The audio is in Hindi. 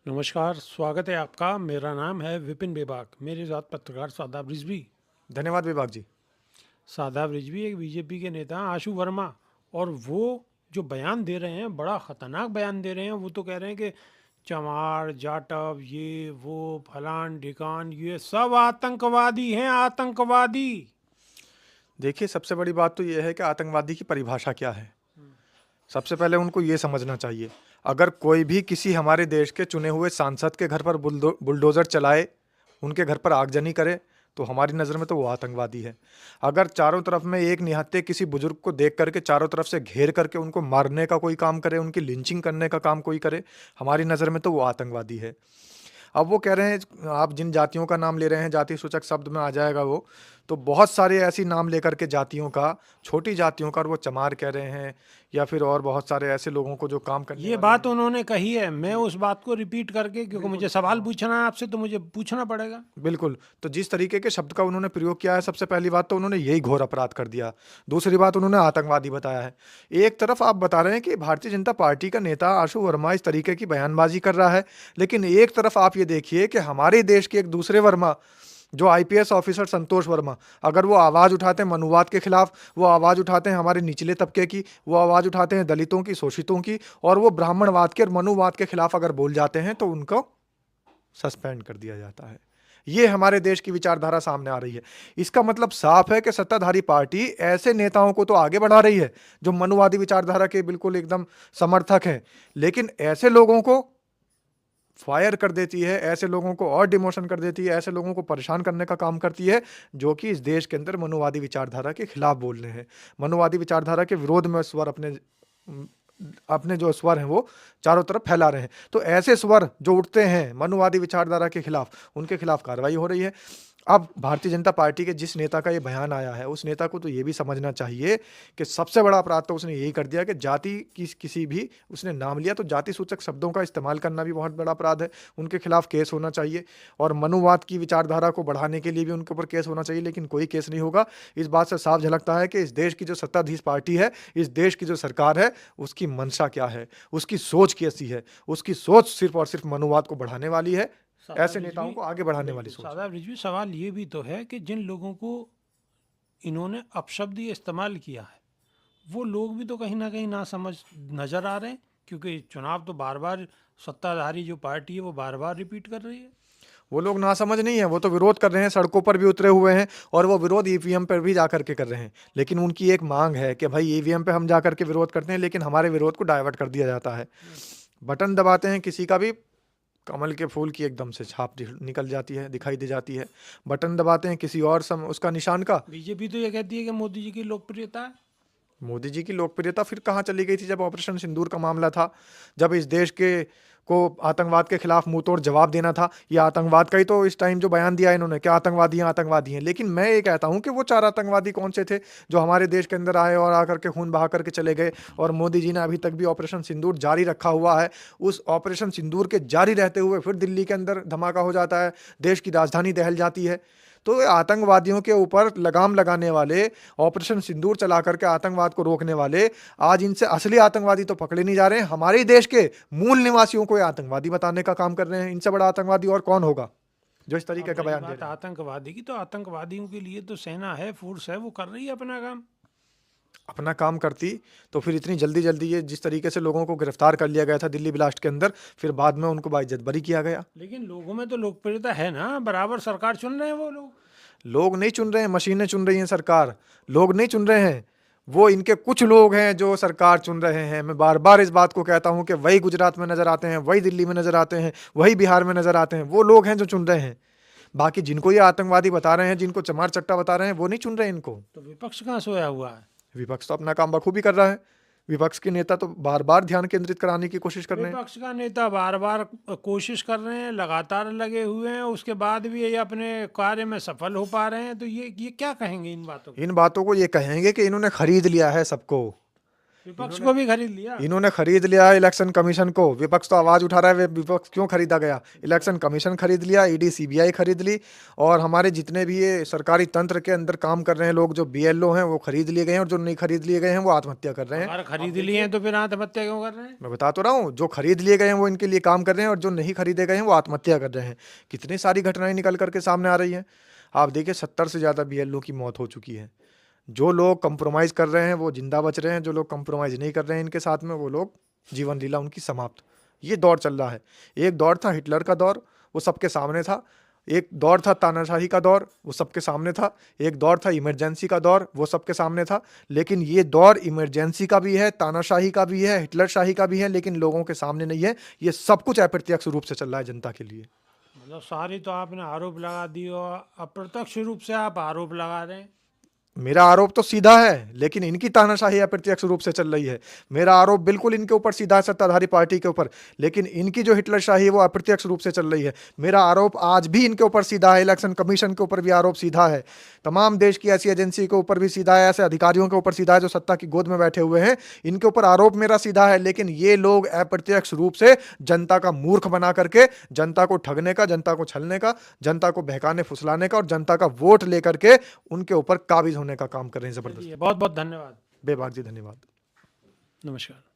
नमस्कार, स्वागत है आपका। मेरा नाम है विपिन बेबाक। मेरे साथ पत्रकार शादाब रिजवी। धन्यवाद विभाग जी। शादाब रिजवी एक बीजेपी के नेता हैं, आशु वर्मा। और वो जो बयान दे रहे हैं, बड़ा ख़तरनाक बयान दे रहे हैं। वो तो कह रहे हैं कि चमार जाटव ये वो फलान ढिकान ये सब आतंकवादी हैं, आतंकवादी। देखिए, सबसे बड़ी बात तो ये है कि आतंकवादी की परिभाषा क्या है। सबसे पहले उनको ये समझना चाहिए, अगर कोई भी किसी हमारे देश के चुने हुए सांसद के घर पर बुलडोज़र चलाए, उनके घर पर आगजनी करे, तो हमारी नज़र में तो वो आतंकवादी है। अगर चारों तरफ में एक निहत्थे किसी बुजुर्ग को देख करके चारों तरफ से घेर करके उनको मारने का कोई काम करे, उनकी लिंचिंग करने का काम कोई करे, हमारी नज़र में तो वो आतंकवादी है। अब वो कह रहे हैं, आप जिन जातियों का नाम ले रहे हैं, जाति सूचक शब्द में आ जाएगा वो, तो बहुत सारे ऐसी नाम लेकर के जातियों का, छोटी जातियों का, और वो चमार कह रहे हैं या फिर और बहुत सारे ऐसे लोगों को जो काम करने ये वाले बात हैं। उन्होंने कही है। मैं जी, उस बात को रिपीट करके, क्योंकि बिल्कुल। मुझे सवाल हाँ, पूछना है आपसे, तो मुझे पूछना पड़ेगा। बिल्कुल। तो जिस तरीके के शब्द का उन्होंने प्रयोग किया है, सबसे पहली बात तो उन्होंने यही घोर अपराध कर दिया। दूसरी बात उन्होंने आतंकवादी बताया है। एक तरफ आप बता रहे हैं कि भारतीय जनता पार्टी का नेता आशु वर्मा इस तरीके की बयानबाजी कर रहा है, लेकिन एक तरफ आप ये देखिए कि हमारे देश के एक दूसरे वर्मा, जो आईपीएस ऑफिसर संतोष वर्मा, अगर वो आवाज़ उठाते हैं मनुवाद के खिलाफ, वो आवाज़ उठाते हैं हमारे निचले तबके की, वो आवाज़ उठाते हैं दलितों की, शोषितों की, और वो ब्राह्मणवाद के और मनुवाद के खिलाफ अगर बोल जाते हैं, तो उनको सस्पेंड कर दिया जाता है। ये हमारे देश की विचारधारा सामने आ रही है। इसका मतलब साफ है कि सत्ताधारी पार्टी ऐसे नेताओं को तो आगे बढ़ा रही है जो मनुवादी विचारधारा के बिल्कुल एकदम समर्थक हैं, लेकिन ऐसे लोगों को फायर कर देती है, ऐसे लोगों को और डिमोशन कर देती है, ऐसे लोगों को परेशान करने का काम करती है जो कि इस देश के अंदर मनुवादी विचारधारा के खिलाफ बोल रहे हैं, मनुवादी विचारधारा के विरोध में स्वर अपने जो स्वर हैं वो चारों तरफ फैला रहे हैं। तो ऐसे स्वर जो उठते हैं मनुवादी विचारधारा के खिलाफ, उनके खिलाफ कार्रवाई हो रही है। अब भारतीय जनता पार्टी के जिस नेता का ये बयान आया है, उस नेता को तो ये भी समझना चाहिए कि सबसे बड़ा अपराध तो उसने यही कर दिया कि जाति की किसी भी उसने नाम लिया तो जाति सूचक शब्दों का इस्तेमाल करना भी बहुत बड़ा अपराध है। उनके खिलाफ केस होना चाहिए और मनुवाद की विचारधारा को बढ़ाने के लिए भी उनके ऊपर केस होना चाहिए, लेकिन कोई केस नहीं होगा। इस बात से साफ झलकता है कि इस देश की जो सत्ताधीश पार्टी है, इस देश की जो सरकार है, उसकी मंशा क्या है, उसकी सोच कैसी है। उसकी सोच सिर्फ और सिर्फ मनुवाद को बढ़ाने वाली है, शादाब ऐसे रिजवी, नेताओं को आगे बढ़ाने वाली बिल्कुल सोच है। शादाब रिजवी, सवाल ये भी तो है कि जिन लोगों को इन्होंने अपशब्द ये इस्तेमाल किया है, वो लोग भी तो कहीं ना कहीं ना समझ नजर आ रहे हैं। क्योंकि चुनाव तो बार बार सत्ताधारी जो पार्टी है वो बार बार रिपीट कर रही है। वो लोग नासमझ नहीं है, वो तो विरोध कर रहे हैं, सड़कों पर भी उतरे हुए हैं और वो विरोध ईवीएम पर भी जा करके कर रहे हैं। लेकिन उनकी एक मांग है कि भाई ईवीएम पे हम जा करके विरोध करते हैं, लेकिन हमारे विरोध को डाइवर्ट कर दिया जाता है। बटन दबाते हैं किसी का भी, कमल के फूल की एकदम से छाप निकल जाती है, दिखाई दे जाती है। बटन दबाते हैं किसी और उसका निशान का। बीजेपी तो ये कहती है कि मोदी जी की लोकप्रियता है। मोदी जी की लोकप्रियता फिर कहाँ चली गई थी जब ऑपरेशन सिंदूर का मामला था, जब इस देश के को आतंकवाद के खिलाफ मुंह तोड़ जवाब देना था। ये आतंकवाद का ही तो इस टाइम जो बयान दिया इन्होंने, क्या आतंकवादी हैं आतंकवादी हैं। लेकिन मैं ये कहता हूँ कि वो 4 आतंकवादी कौन से थे जो हमारे देश के अंदर आए और आकर के खून बहा करके चले गए, और मोदी जी ने अभी तक भी ऑपरेशन सिंदूर जारी रखा हुआ है। उस ऑपरेशन सिंदूर के जारी रहते हुए फिर दिल्ली के अंदर धमाका हो जाता है, देश की राजधानी दहल जाती है। तो आतंकवादियों के ऊपर लगाम लगाने वाले, ऑपरेशन सिंदूर चला करके आतंकवाद को रोकने वाले, आज इनसे असली आतंकवादी तो पकड़े नहीं जा रहे हैं। हमारे देश के मूल निवासियों को ये आतंकवादी बताने का काम कर रहे हैं। इनसे बड़ा आतंकवादी और कौन होगा जो इस अब तरीके का रही बयान दे बात रहे हैं। आतंकवादी की, तो आतंकवादियों के लिए तो सेना है, फोर्स है, वो कर रही है अपना काम। अपना काम करती तो फिर इतनी जल्दी जल्दी ये जिस तरीके से लोगों को गिरफ्तार कर लिया गया था दिल्ली ब्लास्ट के अंदर, फिर बाद में उनको बाइज्जत बरी किया गया। लेकिन लोगों में तो लोकप्रियता है ना, बराबर सरकार चुन रहे हैं वो लोग। लोग नहीं चुन रहे हैं, मशीनें चुन रही हैं सरकार। लोग नहीं चुन रहे हैं, वो इनके कुछ लोग हैं जो सरकार चुन रहे हैं। मैं बार बार इस बात को कहता हूं कि वही गुजरात में नजर आते हैं, वही दिल्ली में नजर आते हैं, वही बिहार में नजर आते हैं। वो लोग हैं जो चुन रहे हैं। बाकी जिनको ये आतंकवादी बता रहे हैं, जिनको चमार चट्टा बता रहे हैं, वो नहीं चुन रहे इनको। तो विपक्ष कहाँ सोया हुआ है? विपक्ष तो अपना काम बखूबी कर रहा है। विपक्ष के नेता तो बार बार ध्यान केंद्रित कराने की कोशिश कर रहे हैं। विपक्ष का नेता बार बार कोशिश कर रहे हैं, लगातार लगे हुए हैं, उसके बाद भी ये अपने कार्य में सफल हो पा रहे हैं। तो ये क्या कहेंगे इन बातों को? इन बातों को ये कहेंगे कि इन्होंने खरीद लिया है सबको। विपक्ष को भी खरीद लिया। इन्होंने खरीद लिया है इलेक्शन कमीशन को। विपक्ष तो आवाज उठा रहा है, विपक्ष क्यों खरीदा गया? इलेक्शन कमीशन खरीद लिया, ईडी सीबीआई खरीद ली, और हमारे जितने भी ये सरकारी तंत्र के अंदर काम कर रहे हैं लोग, जो बीएलओ हैं, वो खरीद लिए गए हैं, और जो नहीं खरीद लिए गए हैं वो आत्महत्या कर रहे हैं। अगर खरीद लिए हैं तो फिर आत्महत्या क्यों कर रहे हैं? मैं बता तो रहा हूँ, जो खरीद लिए गए हैं वो इनके लिए काम कर रहे हैं, और जो नहीं खरीदे गए हैं वो आत्महत्या कर रहे हैं। कितनी सारी घटनाएं निकल करके सामने आ रही हैं। आप देखिए 70 से ज़्यादा बीएलओ की मौत हो चुकी है। जो लोग कंप्रोमाइज़ कर रहे हैं वो जिंदा बच रहे हैं, जो लोग कंप्रोमाइज़ नहीं कर रहे हैं इनके साथ में, वो लोग जीवन लीला उनकी समाप्त। ये दौर चल रहा है। एक दौर था हिटलर का दौर, वो सबके सामने था। एक दौर था तानाशाही का दौर, वो सबके सामने था। एक दौर था इमरजेंसी का दौर, वो सबके सामने था। लेकिन ये दौर इमरजेंसी का भी है, तानाशाही का भी है, हिटलर शाही का भी है, लेकिन लोगों के सामने नहीं है। ये सब कुछ अप्रत्यक्ष रूप से चल रहा है जनता के लिए। मतलब सारी तो आपने आरोप लगा दी और अप्रत्यक्ष रूप से आप आरोप लगा रहे हैं। मेरा आरोप तो सीधा है, लेकिन इनकी तानाशाही अप्रत्यक्ष रूप से चल रही है। मेरा आरोप बिल्कुल इनके ऊपर सीधा है, सत्ताधारी पार्टी के ऊपर, लेकिन इनकी जो हिटलर शाही है वो अप्रत्यक्ष रूप से चल रही है। मेरा आरोप आज भी इनके ऊपर सीधा है, इलेक्शन कमीशन के ऊपर भी आरोप सीधा है, तमाम देश की ऐसी एजेंसी के ऊपर भी सीधा है, ऐसे अधिकारियों के ऊपर सीधा है जो सत्ता की गोद में बैठे हुए हैं, इनके ऊपर आरोप मेरा सीधा है। लेकिन ये लोग अप्रत्यक्ष रूप से जनता का मूर्ख बना करके, जनता को ठगने का, जनता को छलने का, जनता को बहकाने फुसलाने का, और जनता का वोट लेकर के उनके ऊपर काबिज होने का काम कर रहे हैं जबरदस्त। बहुत बहुत धन्यवाद। बेबाक जी, धन्यवाद। नमस्कार।